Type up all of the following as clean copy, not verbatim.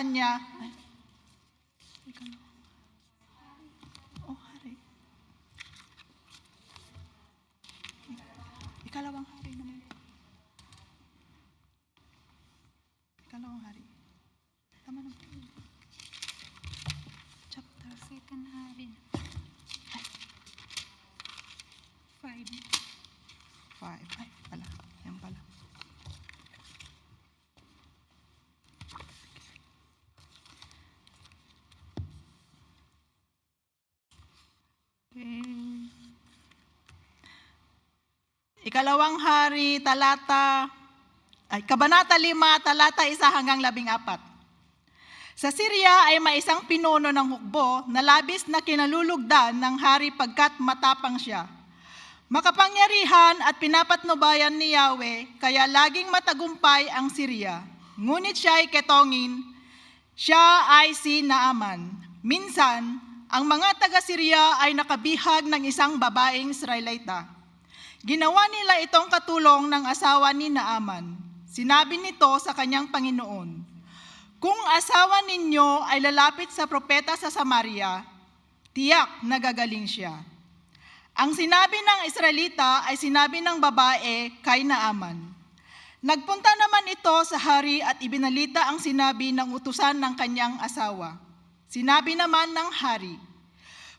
kanya, hari. Ikalawang hari naman. Ikalawang hari. Tama naman. Chapter. Second hari. 5. 5. Ay, pala. Yan pala. Okay. Ikalawang hari, Kabanata 5, talata 1 hanggang 14. Sa Syria ay may isang pinuno ng hukbo na labis na kinalulugdan ng hari pagkat matapang siya. Makapangyarihan at pinapatnubayan ni Yahweh, kaya laging matagumpay ang Syria. Ngunit siya ay ketongin, siya ay si Naaman. Minsan, ang mga taga-Syria ay nakabihag ng isang babaeng Israelita. Ginawa nila itong katulong ng asawa ni Naaman. Sinabi nito sa kanyang Panginoon, "Kung asawa ninyo ay lalapit sa propeta sa Samaria, tiyak na gagaling siya." Ang sinabi ng Israelita ay sinabi ng babae kay Naaman. Nagpunta naman ito sa hari at ibinalita ang sinabi ng utusan ng kanyang asawa. Sinabi naman ng hari,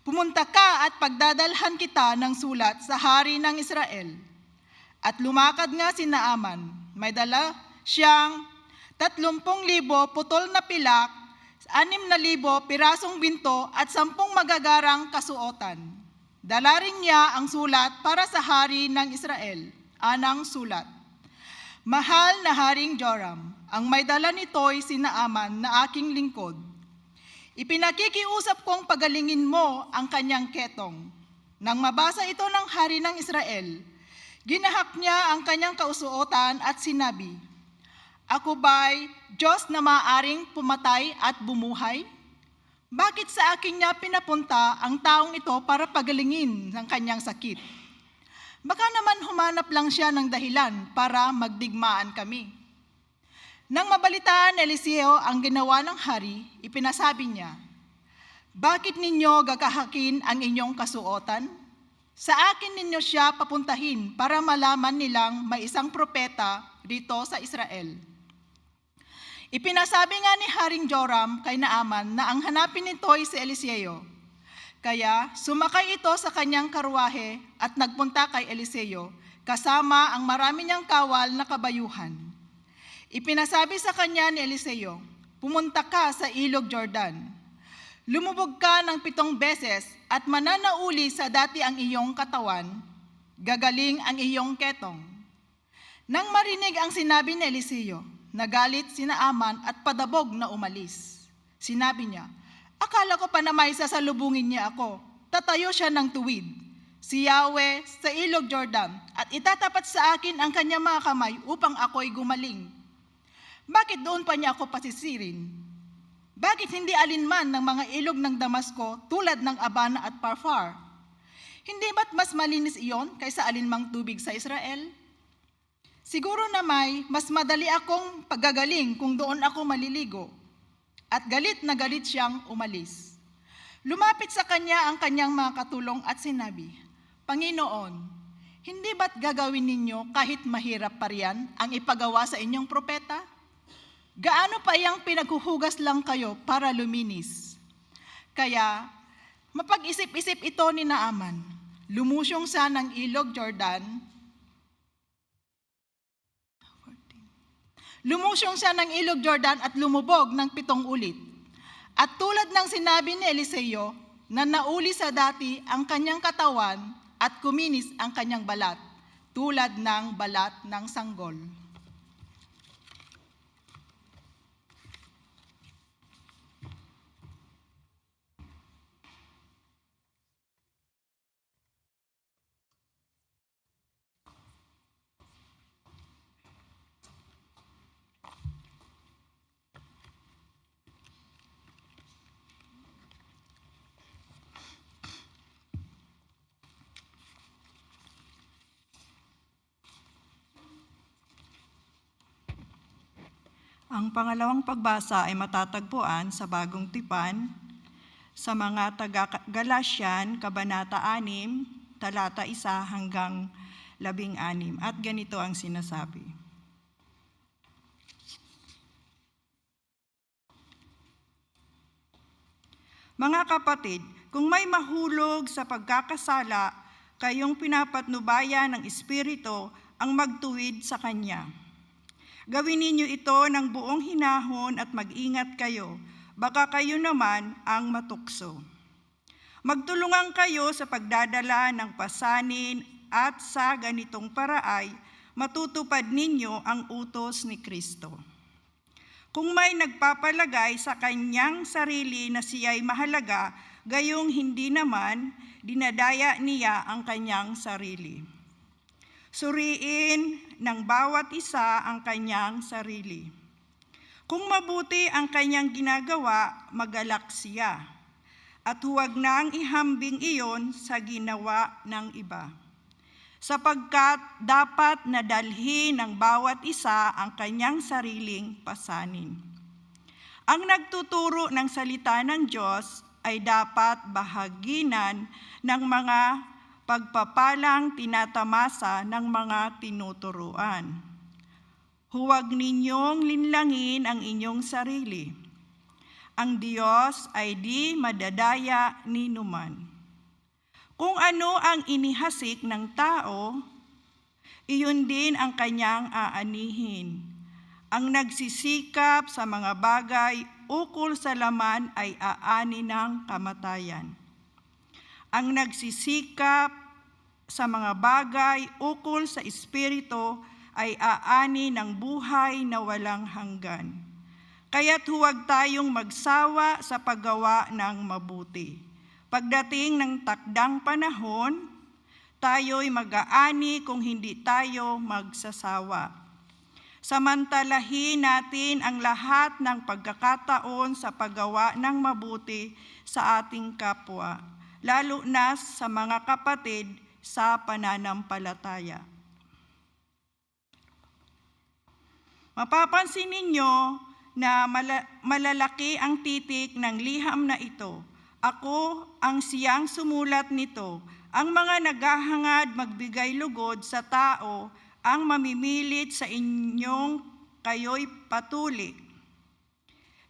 "Pumunta ka at pagdadalhan kita ng sulat sa hari ng Israel." At lumakad nga si Naaman. May dala siyang 30,000 putol na pilak, 6,000 pirasong binto at 10 magagarang kasuotan. Dala rin niya ang sulat para sa hari ng Israel. Anang sulat, "Mahal na Haring Joram, ang may dala nito'y si Naaman na aking lingkod. Ipinakikiusap kong pagalingin mo ang kanyang ketong." Nang mabasa ito ng hari ng Israel, ginahak niya ang kanyang kausuotan at sinabi, "Ako ba'y Diyos na maaaring pumatay at bumuhay? Bakit sa akin niya pinapunta ang taong ito para pagalingin ng kanyang sakit? Baka naman humanap lang siya ng dahilan para magdigmaan kami." Nang mabalitaan ni Eliseo ang ginawa ng hari, ipinasabi niya, "Bakit ninyo gagahakin ang inyong kasuotan? Sa akin ninyo siya papuntahin para malaman nilang may isang propeta dito sa Israel." Ipinasabi nga ni Haring Joram kay Naaman na ang hanapin nito'y si Eliseo. Kaya sumakay ito sa kanyang karwahe at nagpunta kay Eliseo kasama ang marami niyang kawal na kabayuhan. Ipinasabi sa kanya ni Eliseo, "Pumunta ka sa ilog Jordan. Lumubog ka ng 7 beses at mananauli sa dati ang iyong katawan, gagaling ang iyong ketong." Nang marinig ang sinabi ni Eliseo, nagalit si Naaman at padabog na umalis. Sinabi niya, "Akala ko pa na may sasalubungin niya ako. Tatayo siya ng tuwid, si Yahweh sa ilog Jordan, at itatapat sa akin ang kanyang mga kamay upang ako'y gumaling. Bakit doon pa niya ako pasisirin? Bakit hindi alinman ng mga ilog ng Damasco tulad ng Abana at Parfar? Hindi ba't mas malinis iyon kaysa alinmang tubig sa Israel? Siguro na mas madali akong paggagaling kung doon ako maliligo." At galit na galit siyang umalis. Lumapit sa kanya ang kanyang mga katulong at sinabi, "Panginoon, hindi ba't gagawin ninyo kahit mahirap pa riyan ang ipagawa sa inyong propeta? Gaano pa iyang pinaghuhugas lang kayo para luminis?" Kaya mapag-isip-isip ito ni Naaman. Lumusyong siya ng ilog Jordan. At lumubog ng 7 ulit. At tulad ng sinabi ni Eliseo, na nauli sa dati ang kanyang katawan at kuminis ang kanyang balat, tulad ng balat ng sanggol. Ang pangalawang pagbasa ay matatagpuan sa Bagong Tipan, sa mga taga-Galatian, Kabanata 6, talata 1 hanggang 16. At ganito ang sinasabi. Mga kapatid, kung may mahulog sa pagkakasala, kayong pinapatnubayan ng Espiritu ang magtuwid sa Kanya. Gawin ninyo ito ng buong hinahon at mag-ingat kayo, baka kayo naman ang matukso. Magtulungan kayo sa pagdadala ng pasanin at sa ganitong paraay, matutupad ninyo ang utos ni Kristo. Kung may nagpapalagay sa kanyang sarili na siya'y mahalaga, gayong hindi naman dinadaya niya ang kanyang sarili. Suriin ng bawat isa ang kanyang sarili. Kung mabuti ang kanyang ginagawa, magalak siya, at huwag nang ihambing iyon sa ginawa ng iba. Sapagkat dapat nadalhin ng bawat isa ang kanyang sariling pasanin. Ang nagtuturo ng salita ng Diyos ay dapat bahaginan ng mga pagpapalang tinatamasa ng mga tinuturuan. Huwag ninyong linlangin ang inyong sarili. Ang Diyos ay di madadaya ni numan. Kung ano ang inihasik ng tao, iyon din ang kanyang aanihin. Ang nagsisikap sa mga bagay ukol sa laman ay aani ng kamatayan. Ang nagsisikap sa mga bagay ukol sa Espiritu ay aani ng buhay na walang hanggan. Kaya't huwag tayong magsawa sa paggawa ng mabuti. Pagdating ng takdang panahon, tayo'y mag-aani kung hindi tayo magsasawa. Samantalahin natin ang lahat ng pagkakataon sa paggawa ng mabuti sa ating kapwa, lalo na sa mga kapatid sa pananampalataya. Mapapansin ninyo na malalaki ang titik ng liham na ito. Ako ang siyang sumulat nito. Ang mga naghahangad magbigay lugod sa tao ang mamimilit sa inyong kayo'y patuli.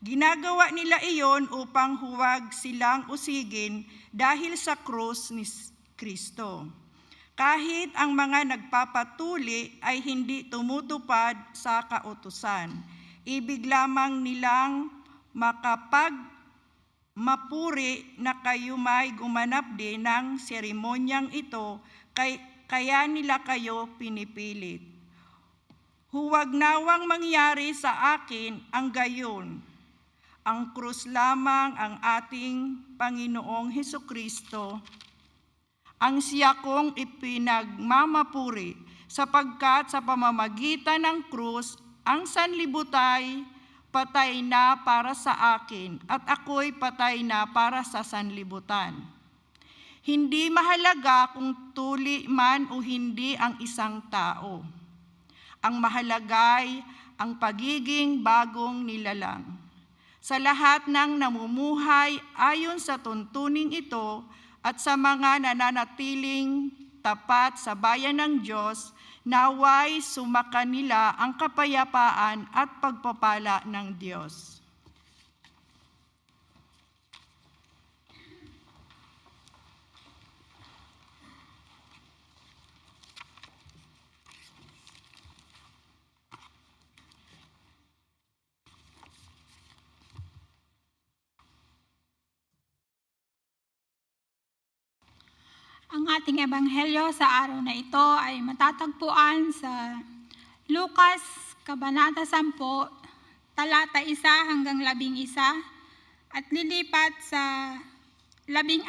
Ginagawa nila iyon upang huwag silang usigin dahil sa krus ni Kristo. Kahit ang mga nagpapatuli ay hindi tumutupad sa kautusan, ibig lamang nilang mapuri na kayo may gumanap din ng seremonyang ito, kaya nila kayo pinipilit. Huwag nawang mangyari sa akin ang gayon. Ang krus lamang ang ating Panginoong Hesukristo, ang siya kong ipinagmamapuri, sapagkat sa pamamagitan ng krus, ang sanlibutay patay na para sa akin at ako'y patay na para sa sanlibutan. Hindi mahalaga kung tuli man o hindi ang isang tao. Ang mahalagay ang pagiging bagong nilalang. Sa lahat ng namumuhay ayon sa tuntuning ito at sa mga nananatiling tapat sa bayan ng Diyos, naway sumakanila ang kapayapaan at pagpapala ng Diyos. Ang ating ebanghelyo sa araw na ito ay matatagpuan sa Lucas, Kabanata 10, talata 1 hanggang 11, at lilipat sa 16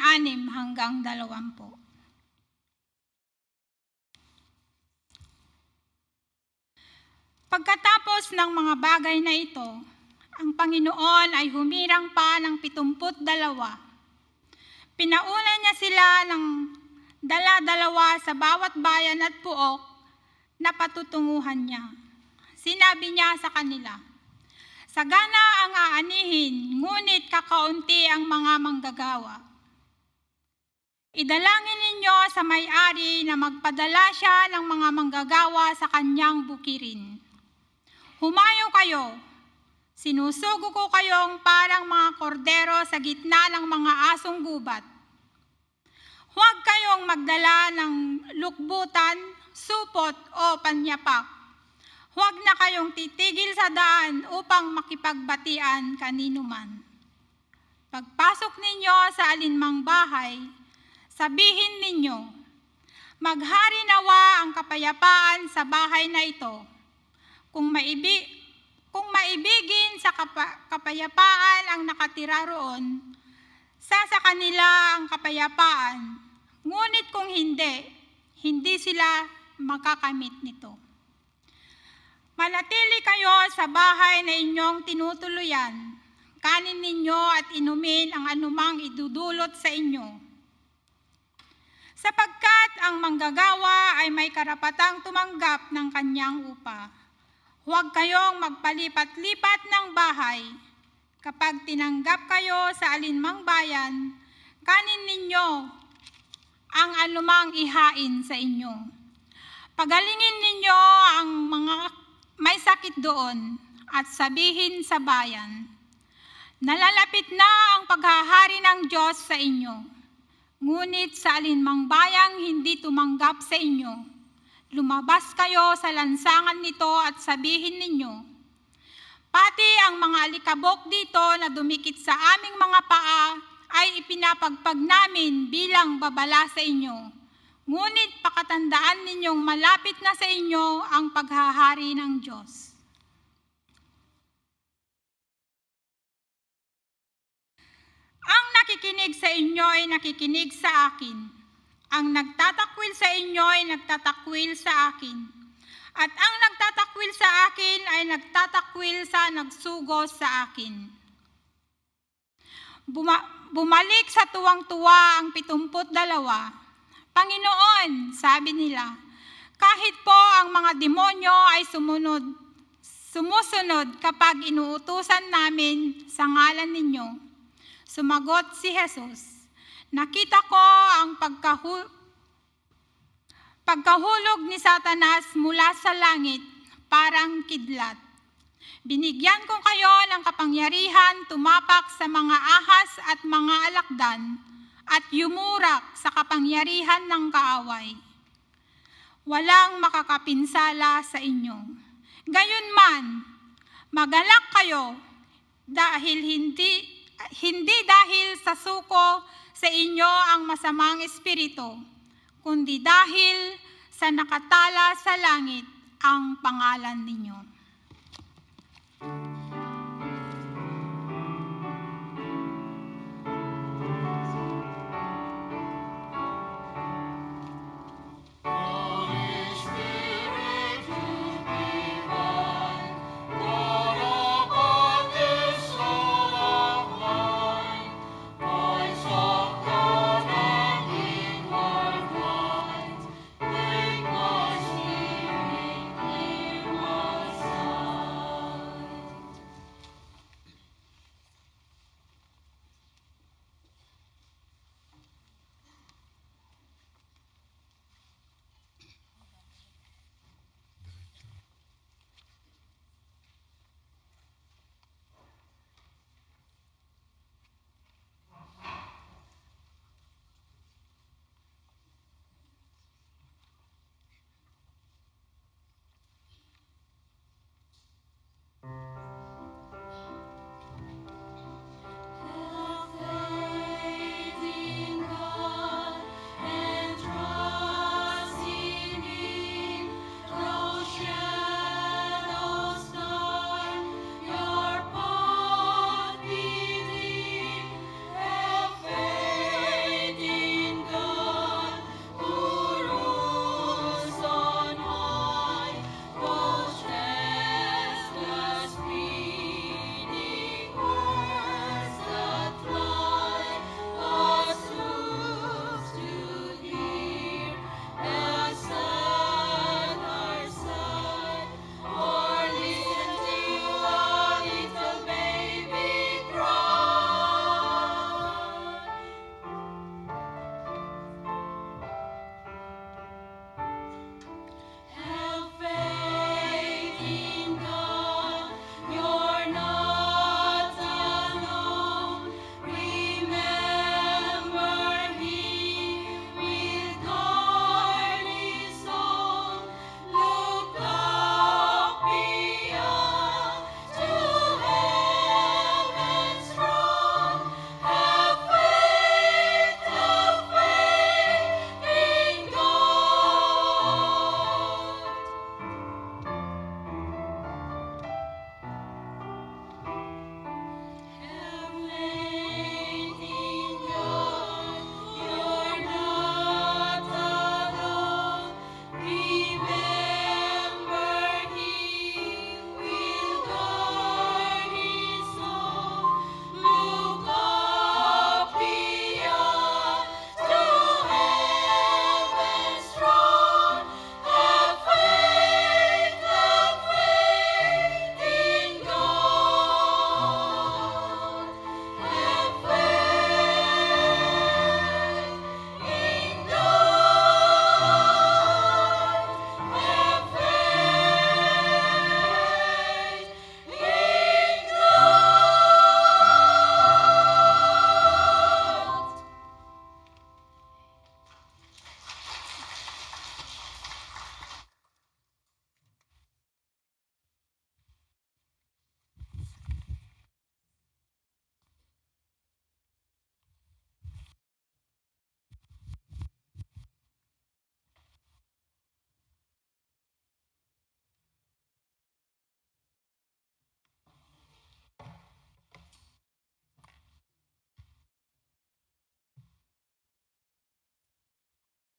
hanggang 20. Pagkatapos ng mga bagay na ito, ang Panginoon ay humirang pa ng 72. Pinauna niya sila ng dala-dalawa sa bawat bayan at puok na patutunguhan niya. Sinabi niya sa kanila, Sagana ang aanihin, ngunit kakaunti ang mga manggagawa. Idalangin ninyo sa may-ari na magpadala siya ng mga manggagawa sa kanyang bukirin. Humayo kayo, sinusugo ko kayong parang mga kordero sa gitna ng mga asong gubat. Huwag kayong magdala ng lukbutan, supot o panyapak. Huwag na kayong titigil sa daan upang makipagbatian kanino man. Pagpasok ninyo sa alinmang bahay, sabihin ninyo, maghari nawa ang kapayapaan sa bahay na ito. Kung maibigin sa kapayapaan ang nakatira roon, sa kanila ang kapayapaan. Ngunit kung hindi sila makakamit nito. Manatili kayo sa bahay na inyong tinutuluyan. Kanin ninyo at inumin ang anumang idudulot sa inyo. Sapagkat ang manggagawa ay may karapatang tumanggap ng kanyang upa. Huwag kayong magpalipat-lipat ng bahay. Kapag tinanggap kayo sa alinmang bayan, kanin ninyo ang anumang ihain sa inyo. Pagalingin ninyo ang mga may sakit doon at sabihin sa bayan, nalalapit na ang paghahari ng Diyos sa inyo. Ngunit sa alinmang bayang hindi tumanggap sa inyo, lumabas kayo sa lansangan nito at sabihin ninyo, pati ang mga alikabok dito na dumikit sa aming mga paa ay ipinapagpag namin bilang babala sa inyo. Ngunit pakatandaan ninyong malapit na sa inyo ang paghahari ng Diyos. Ang nakikinig sa inyo ay nakikinig sa akin. Ang nagtatakwil sa inyo ay nagtatakwil sa akin. At ang nagtatakwil sa akin ay nagtatakwil sa nagsugo sa akin. Bumalik sa tuwang-tuwa ang 72. Panginoon, sabi nila, kahit po ang mga demonyo ay sumusunod kapag inuutusan namin sa ngalan ninyo. Sumagot si Jesus, nakita ko ang pagkahulog ni Satanas mula sa langit, parang kidlat. Binigyan ko kayo ng kapangyarihan tumapak sa mga ahas at mga alakdan at yumurak sa kapangyarihan ng kaaway. Walang makakapinsala sa inyo. Gayunman, magalak kayo dahil hindi dahil sa suko sa inyo ang masamang espiritu, kundi dahil sa nakatala sa langit ang pangalan ninyo.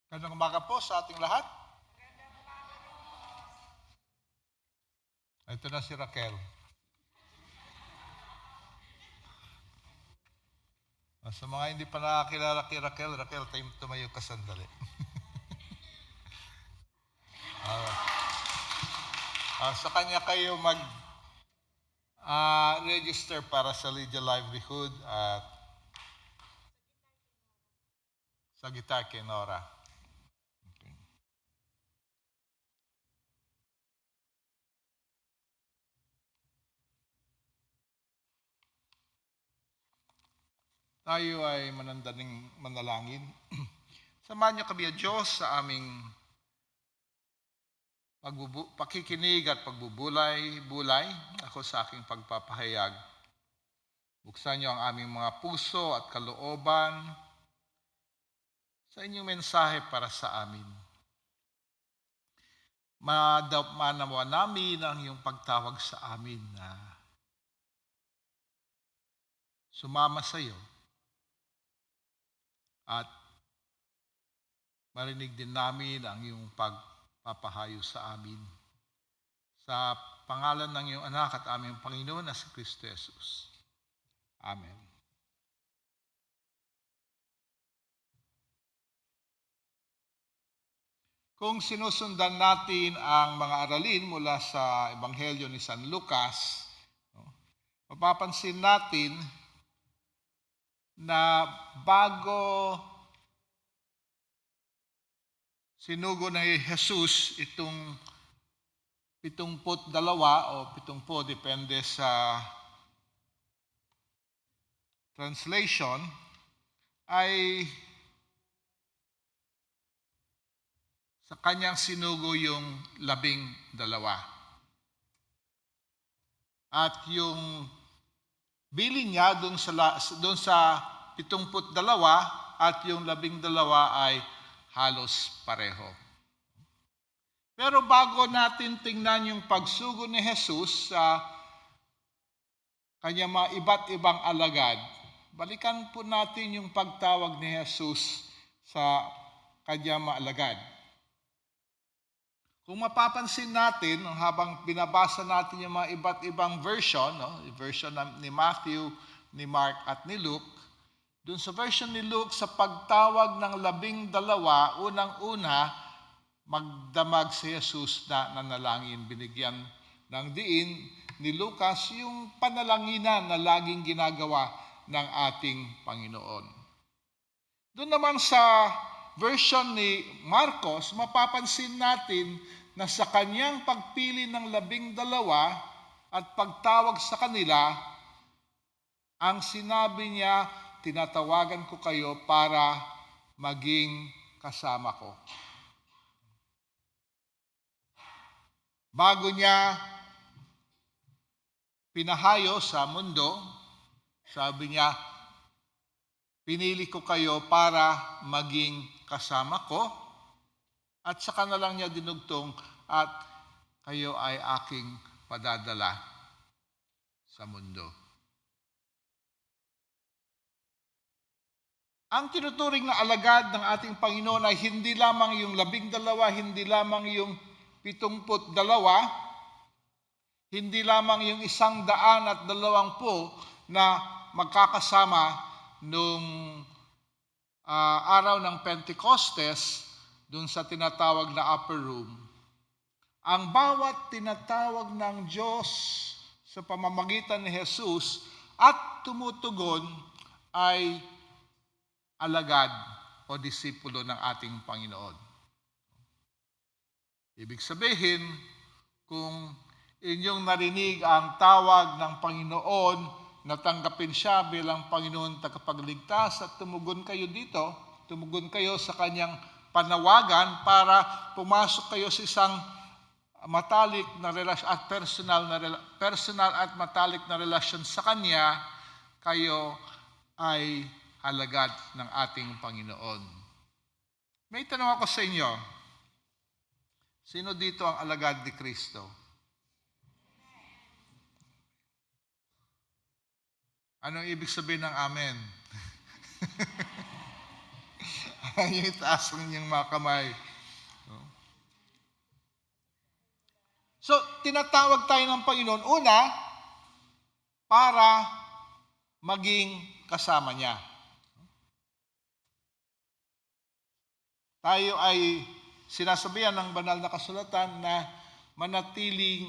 Magandang umaga po sa ating lahat. Ito na si Raquel. Sa mga hindi pa nakakilala kay Raquel, Raquel, tumayo ka sandali. Sa kanya kayo register para sa Lydia Livelihood at sa Guitar kay Nora. Okay. Tayo ay manalangin. Samahan niyo kami, Diyos, sa aming pakikinig at pagbubulay ako sa aking pagpapahayag. Buksan niyo ang aming mga puso at kalooban sa inyong mensahe para sa amin. Manawa namin ang iyong pagtawag sa amin na sumama sa iyo at marinig din namin ang iyong pagpapahayo sa amin. Sa pangalan ng iyong anak at aming Panginoon na si Kristo Jesus. Amen. Kung sinusundan natin ang mga aralin mula sa Ebanghelyo ni San Lucas, mapapansin natin na bago sinugo ni Jesus itong 72 o 70, depende sa translation, ay sa kanyang sinugo yung 12. At yung bilin niya doon sa 72 at yung 12 ay halos pareho. Pero bago natin tingnan yung pagsugo ni Jesus sa kanyang mga iba't ibang alagad, balikan po natin yung pagtawag ni Jesus sa kanyang mga alagad. Kung mapapansin natin, habang binabasa natin yung mga iba't ibang version, version ni Matthew, ni Mark at ni Luke, dun sa version ni Luke, sa pagtawag ng 12, unang-una, magdamag si Jesus na nanalangin. Binigyan ng diin ni Lucas yung panalanginan na laging ginagawa ng ating Panginoon. Doon naman sa version ni Marcos, mapapansin natin na sa kanyang pagpili ng 12 at pagtawag sa kanila, ang sinabi niya, tinatawagan ko kayo para maging kasama ko. Bago niya pinahayo sa mundo, sabi niya, pinili ko kayo para maging kasama ko, at saka na lang niya dinugtong, at kayo ay aking padadala sa mundo. Ang tinuturing na alagad ng ating Panginoon ay hindi lamang yung 12, hindi lamang yung 72, hindi lamang yung 120 na magkakasama nung araw ng Pentecostes, dun sa tinatawag na upper room. Ang bawat tinatawag ng Diyos sa pamamagitan ni Jesus at tumutugon ay alagad o disipulo ng ating Panginoon. Ibig sabihin, kung inyong narinig ang tawag ng Panginoon, natanggapin siya bilang Panginoon tagapagligtas at tumugon kayo dito, tumugon kayo sa kanyang panawagan para pumasok kayo sa isang matalik na relasyon at personal at matalik na relasyon sa Kanya, kayo ay alagad ng ating Panginoon. May tanong ako sa inyo. Sino dito ang alagad ni Kristo? Anong ibig sabihin ng amen? yung itaas ang inyong mga kamay. So, tinatawag tayo ng Panginoon, una, para maging kasama niya. Tayo ay sinasabihan ng banal na kasulatan na manatiling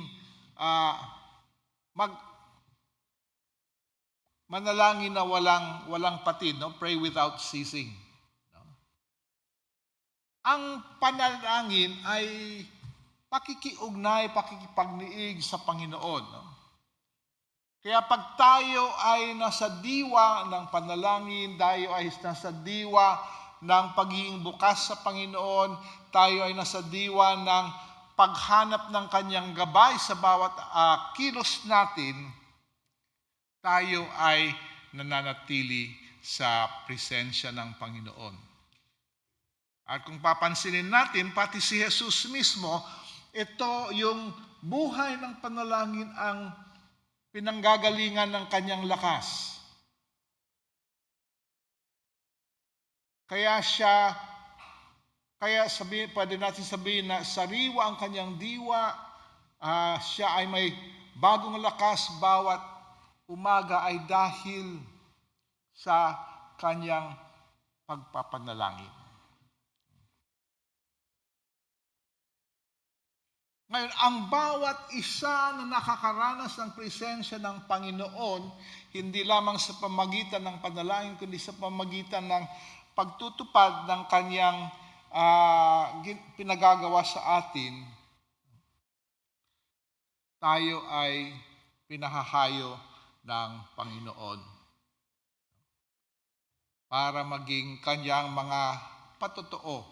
manalangin na walang patid, no? Pray without ceasing. No? Ang panalangin ay pakikiugnay, pakikipagniig sa Panginoon. No? Kaya pag tayo ay nasa diwa ng panalangin, tayo ay nasa diwa ng pagiging bukas sa Panginoon, tayo ay nasa diwa ng paghanap ng Kanyang gabay sa bawat kilos natin, tayo ay nananatili sa presensya ng Panginoon. At kung papansinin natin, pati si Jesus mismo, ito yung buhay ng panalangin ang pinanggagalingan ng kanyang lakas. Kaya pwede natin sabihin na sariwa ang kanyang diwa, siya ay may bagong lakas bawat umaga ay dahil sa kanyang pagpapanalangin. Ngayon, ang bawat isa na nakakaranas ng presensya ng Panginoon, hindi lamang sa pamagitan ng panalangin, kundi sa pamagitan ng pagtutupad ng kanyang pinagagawa sa atin, tayo ay pinahahayo ng Panginoon para maging kanyang mga patotoo.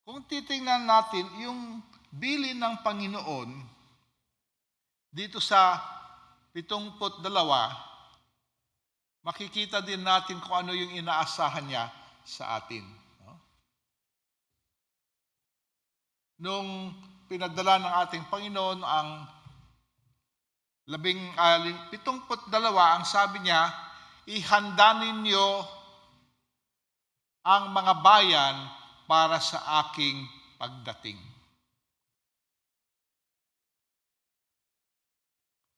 Kung titingnan natin yung bilin ng Panginoon dito sa 72, makikita din natin kung ano yung inaasahan niya sa atin. Nung pinadala ng ating Panginoon ang 72, ang sabi niya, ihanda ninyo ang mga bayan para sa aking pagdating.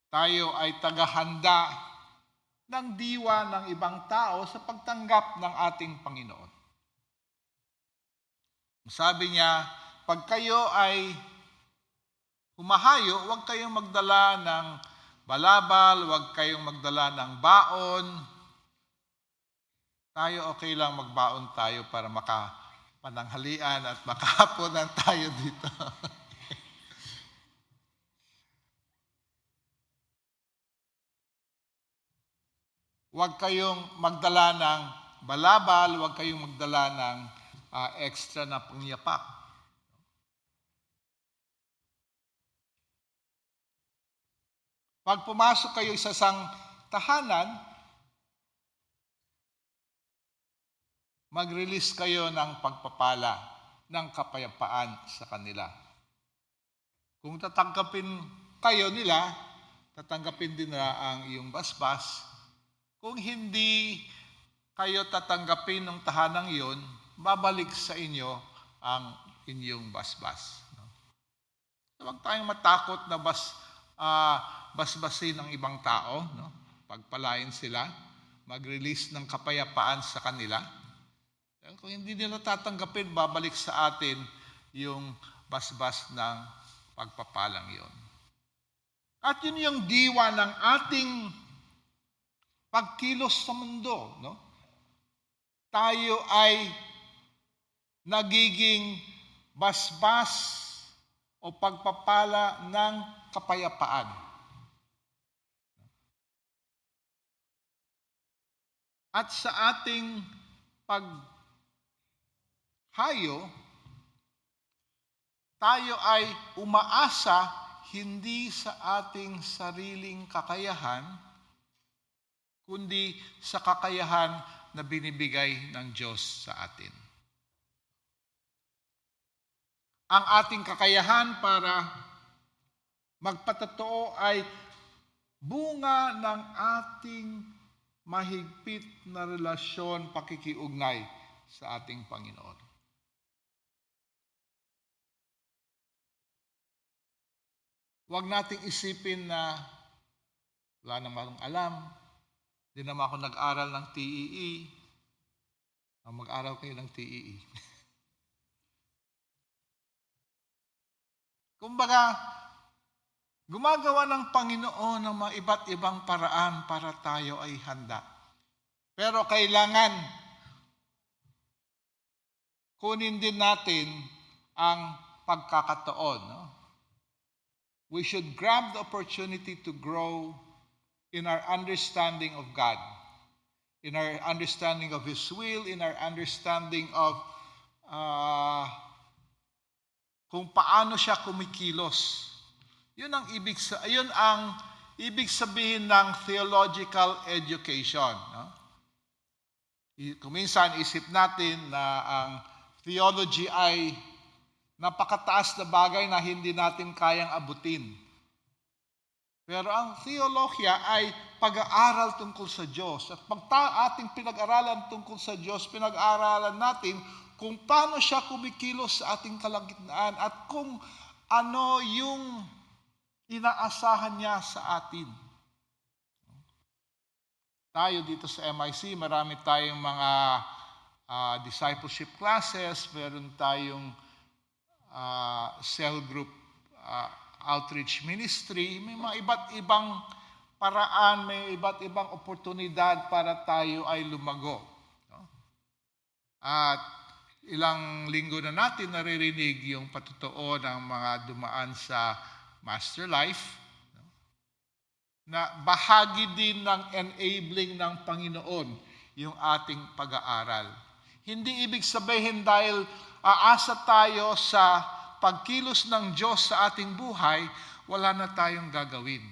Tayo ay tagahanda ng diwa ng ibang tao sa pagtanggap ng ating Panginoon. Sabi niya, pag kayo ay humahayo, huwag kayong magdala ng balabal, huwag kayong magdala ng baon. Tayo okay lang magbaon tayo para makapananghalian at makahaponan tayo dito. Huwag kayong magdala ng balabal, huwag kayong magdala ng extra na pangyapak. Pag pumasok kayo sa isang tahanan, mag-release kayo ng pagpapala, ng kapayapaan sa kanila. Kung tatanggapin kayo nila, tatanggapin din nila ang iyong basbas. Kung hindi kayo tatanggapin ng tahanang iyon, babalik sa inyo ang inyong basbas. Huwag tayong matakot na basbasin ang ibang tao, no? Pagpalain sila, mag-release ng kapayapaan sa kanila. Kung hindi nila tatanggapin, babalik sa atin yung basbas ng pagpapalang yon. At yun yung diwa ng ating pagkilos sa mundo, no? Tayo ay nagiging basbas o pagpapala ng kapayapaan. At sa ating paghayo, tayo ay umaasa hindi sa ating sariling kakayahan, kundi sa kakayahan na binibigay ng Diyos sa atin. Ang ating kakayahan para magpatotoo ay bunga ng ating mahigpit na relasyon, pakikiugnay sa ating Panginoon. Huwag nating isipin na wala namang alam, hindi naman ako nag-aral ng TEE. Mag-aral kayo ng TEE. Kumbaga, gumagawa ng Panginoon ng mga iba't ibang paraan para tayo ay handa. Pero kailangan kunin din natin ang pagkakataon. No? We should grab the opportunity to grow in our understanding of God, in our understanding of His will, in our understanding of kung paano siya kumikilos. Yun ang ibig sabihin ng theological education. No? Kung minsan isip natin na ang theology ay napakataas na bagay na hindi natin kayang abutin. Pero ang theologia ay pag-aaral tungkol sa Diyos. At pag ating pinag-aralan tungkol sa Diyos, pinag-aaralan natin kung paano siya kumikilos sa ating kalagitnaan at kung ano yung inaasahan niya sa atin. Tayo dito sa MIC, marami tayong mga discipleship classes, meron tayong cell group outreach ministry, may mga iba't ibang paraan, may iba't ibang oportunidad para tayo ay lumago. No? At ilang linggo na natin naririnig yung patotoo ng mga dumaan sa Master Life, no? Na bahagi din ng enabling ng Panginoon yung ating pag-aaral. Hindi ibig sabihin dahil aasa tayo sa pagkilos ng Diyos sa ating buhay, wala na tayong gagawin.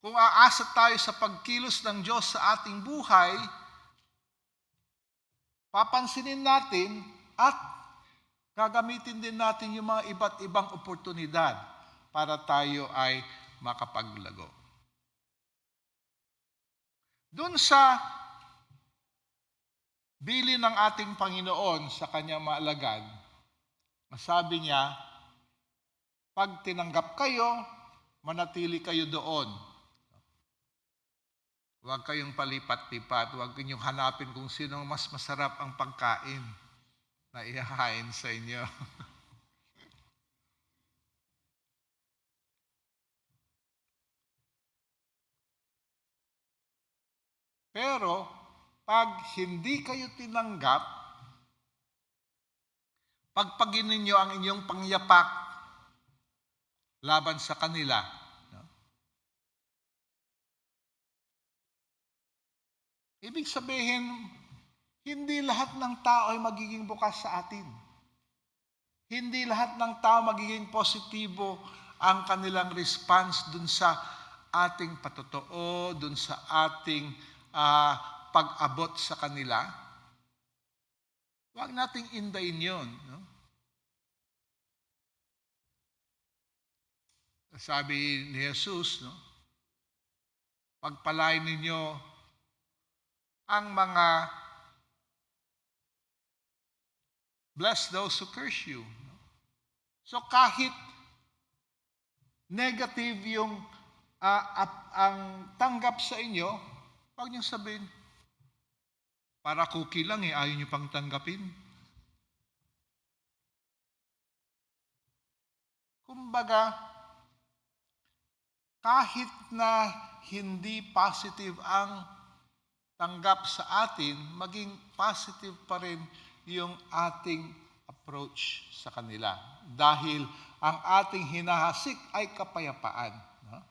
Kung aasa tayo sa pagkilos ng Diyos sa ating buhay, papansinin natin at gagamitin din natin yung mga iba't ibang oportunidad para tayo ay makapaglago. Doon sa bili ng ating Panginoon sa kanyang mga alagad, masabi niya, pag tinanggap kayo, manatili kayo doon. Huwag kayong palipat-lipat, huwag kayong hanapin kung sino mas masarap ang pagkain na ihahain sa inyo. Pero, pag hindi kayo tinanggap, pagpagin ninyo ang inyong pangyapak laban sa kanila. No? Ibig sabihin, hindi lahat ng tao ay magiging bukas sa atin. Hindi lahat ng tao magiging positibo ang kanilang response dun sa ating patotoo, dun sa ating pag-abot sa kanila. Huwag nating indayin yun. No? Sabi ni Jesus, no? Pagpalain ninyo ang mga bless those who curse you. No? So kahit negative yung ang tanggap sa inyo, huwag niyong sabihin, para cookie lang ayaw niyo pang tanggapin. Kumbaga, kahit na hindi positive ang tanggap sa atin, maging positive pa rin yung ating approach sa kanila. Dahil ang ating hinahasik ay kapayapaan. No?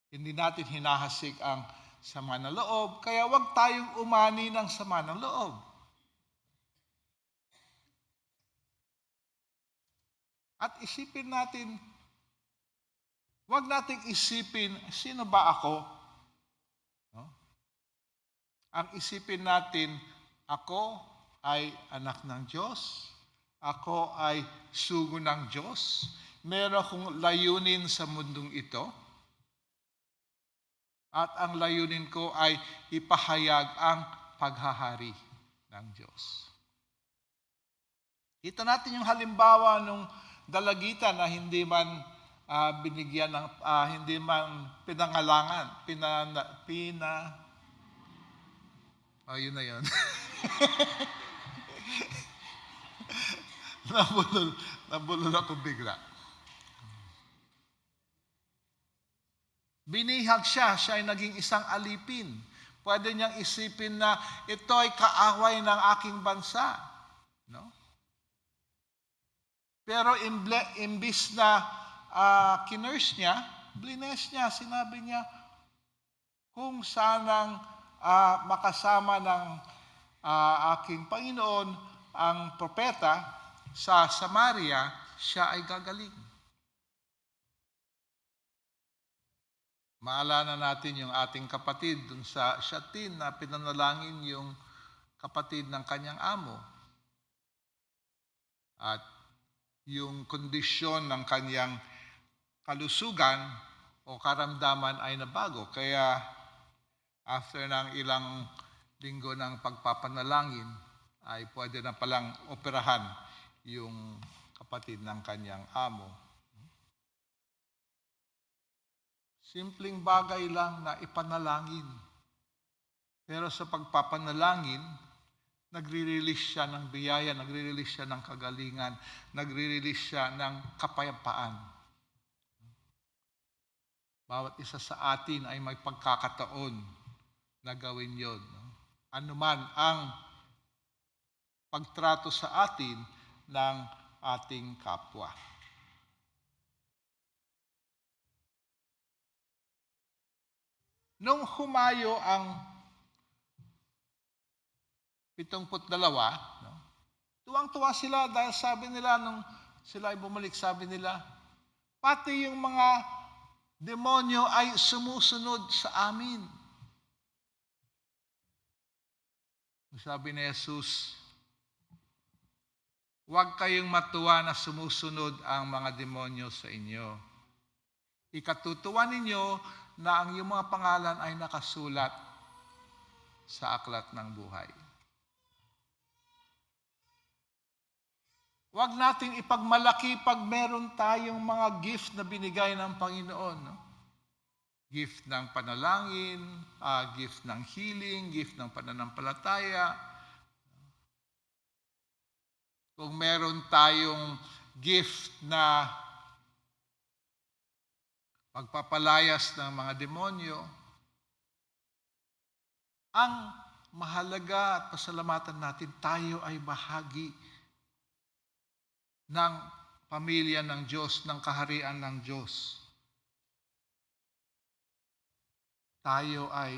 Hindi natin hinahasik ang sama ng loob, kaya huwag tayong umani ng sama ng loob. At isipin natin, huwag nating isipin, sino ba ako? No? Ang isipin natin, ako ay anak ng Diyos, ako ay sugo ng Diyos, meron akong layunin sa mundong ito. At ang layunin ko ay ipahayag ang paghahari ng Diyos. Kita natin yung halimbawa ng dalagita na hindi man binigyan ng, hindi man pinangalangan, yun na yun. Nabulol ako bigla. Binihag siya ay naging isang alipin. Pwede niyang isipin na ito ay kaaway ng aking bansa. No? Pero imbis na kinurse niya, blines niya, sinabi niya, kung sanang makasama ng aking Panginoon ang propeta sa Samaria, siya ay gagaling. Maalala natin yung ating kapatid dun sa Shatin na pinanalangin yung kapatid ng kanyang amo. At yung kondisyon ng kanyang kalusugan o karamdaman ay nabago. Kaya after ng ilang linggo ng pagpapanalangin, ay pwede na palang operahan yung kapatid ng kanyang amo. Simpleng bagay lang na ipanalangin. Pero sa pagpapanalangin, nagre-release siya ng biyaya, nagre-release siya ng kagalingan, nagre-release siya ng kapayapaan. Bawat isa sa atin ay may pagkakataon na gawin yon. Ano man ang pagtrato sa atin ng ating kapwa. Nung humayo ang 72, no, tuwang-tuwa sila dahil sabi nila, nung sila ay bumalik, sabi nila, pati yung mga demonyo ay sumusunod sa amin. Sabi ni Jesus, huwag kayong matuwa na sumusunod ang mga demonyo sa inyo. Ikatutuwa ninyo na ang iyong mga pangalan ay nakasulat sa aklat ng buhay. Huwag nating ipagmalaki pag meron tayong mga gift na binigay ng Panginoon. No? Gift ng panalangin, gift ng healing, gift ng pananampalataya. Kung meron tayong gift na pagpapalayas ng mga demonyo, ang mahalaga at pasalamatan natin, tayo ay bahagi ng pamilya ng Diyos, ng kaharian ng Diyos. Tayo ay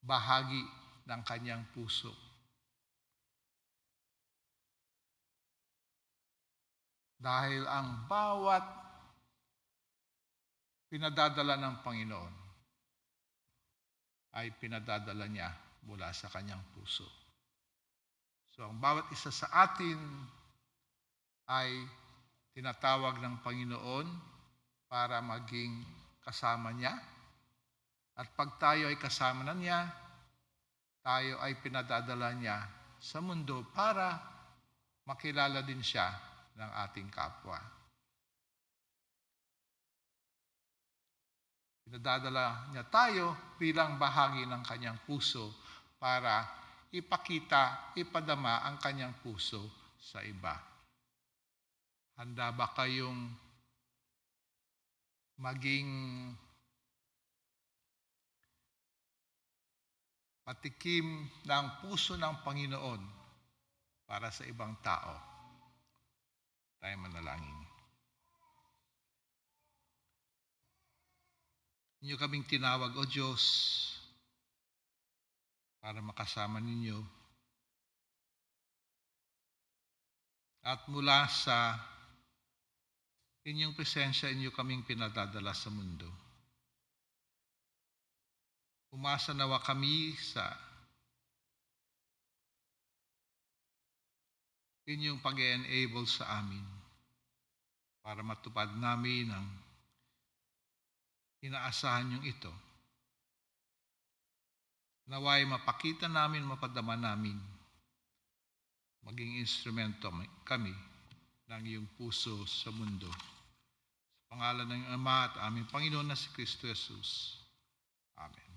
bahagi ng kanyang puso. Dahil ang bawat pinadadala ng Panginoon ay pinadadala niya mula sa kanyang puso. So ang bawat isa sa atin ay tinatawag ng Panginoon para maging kasama niya. At pag tayo ay kasama na niya, tayo ay pinadadala niya sa mundo para makilala din siya ng ating kapwa. Pinadadala niya tayo bilang bahagi ng kanyang puso para ipakita, ipadama ang kanyang puso sa iba. Handa ba kayong maging patikim ng puso ng Panginoon para sa ibang tao? Tayo manalangin. Inyo kaming tinawag, O Diyos, para makasama ninyo. At mula sa inyong presensya, inyo kaming pinadadala sa mundo. Umasa nawa kami sa inyong pag-enable sa amin. para matupad namin ang inaasahan yung ito. Naway mapakita namin, mapadama namin, maging instrumento kami ng iyong puso sa mundo. Sa pangalan ng Ama at aming Panginoon na si Kristo Jesus. Amen.